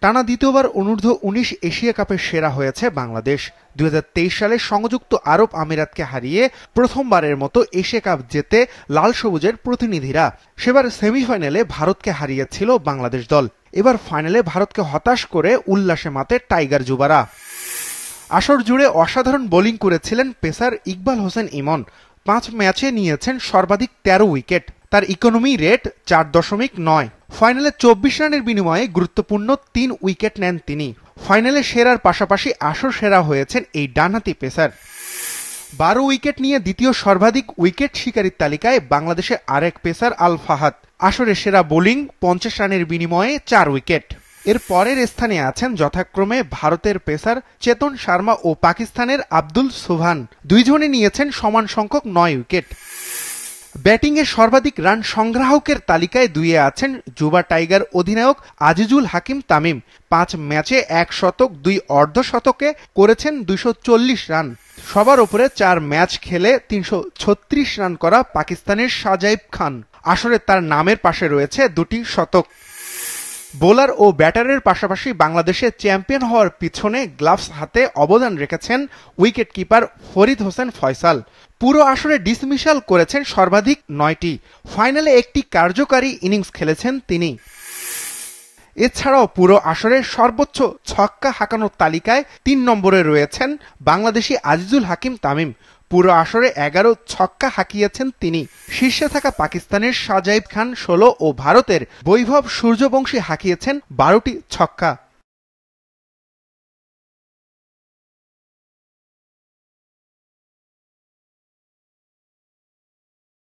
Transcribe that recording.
টানা দ্বিতীয়বার অনূর্ধ্ব ১৯ এশিয়া কাপের সেরা হয়েছে বাংলাদেশ। ২০২৩ সালে সংযুক্ত আরব আমিরাতকে হারিয়ে প্রথমবারের মতো এশিয়া কাপ জেতে লাল সবুজের প্রতিনিধিরা। সেবার সেমিফাইনালে ভারতকে হারিয়েছিল বাংলাদেশ দল। এবার ফাইনালে ভারতকে হতাশ করে উল্লাসে মাতে টাইগার যুবারা। আসর জুড়ে অসাধারণ বোলিং করেছিলেন পেসার ইকবাল হোসেন ইমন। ৫ ম্যাচে নিয়েছেন সর্বাধিক ১৩ উইকেট। তার ইকোনমি রেট ৪.৯। ফাইনালে ২৪ রানের বিনিময়ে গুরুত্বপূর্ণ ৩ উইকেট নেন তিনি। ফাইনালে সেরার পাশাপাশি আসর সেরা হয়েছেন এই ডানহাতি পেসার। ১২ উইকেট নিয়ে দ্বিতীয় সর্বাধিক উইকেট শিকারীর তালিকায় বাংলাদেশের আরেক পেসার আল ফাহাদ। আসরে সেরা বোলিং ৫০ রানের বিনিময়ে ৪ উইকেট। এর পরের স্থানে আছেন যথাক্রমে ভারতের পেসার চেতন শর্মা ও পাকিস্তানের আব্দুল সুবহান। দুইজনে নিয়েছেন সমান সংখ্যক ৯ উইকেট। ব্যাটিংয়ে সর্বাধিক রান সংগ্রাহকের তালিকায় দুইয়ে আছেন যুবা টাইগার অধিনায়ক আজিজুল হাকিম তামিম। ৫ ম্যাচে ১ শতক ২ অর্ধশতকে করেছেন ২৪০ রান। সবার উপরে ৪ ম্যাচ খেলে ৩৩৬ রান করা পাকিস্তানের শাজাইব খান। আসরে তার নামের পাশে রয়েছে ২টি শতক। বোলার ও ব্যাটারের পাশাপাশি বাংলাদেশের চ্যাম্পিয়ন হওয়ার পিছনে গ্লাভস হাতে অবদান রেখেছেন উইকেট কিপার ফরিদ হোসেন ফয়সাল। পুরো আসরে ডিসমিসাল করেছেন সর্বাধিক ৯টি। ফাইনালে একটি কার্যকারী ইনিংস খেলেছেন তিনি। এছাড়াও পুরো আসরে সর্বোচ্চ ছক্কা হাঁকানোর তালিকায় ৩ নম্বরে রয়েছেন বাংলাদেশি আজিজুল হাকিম তামিম। পুরো আসরে ১১ ছক্কা হাঁকিয়েছেন তিনি। শীর্ষে থাকা পাকিস্তানের শাজাইব খান ১৬ ও ভারতের বৈভব সূর্যবংশী হাঁকিয়েছেন ১২টি ছক্কা।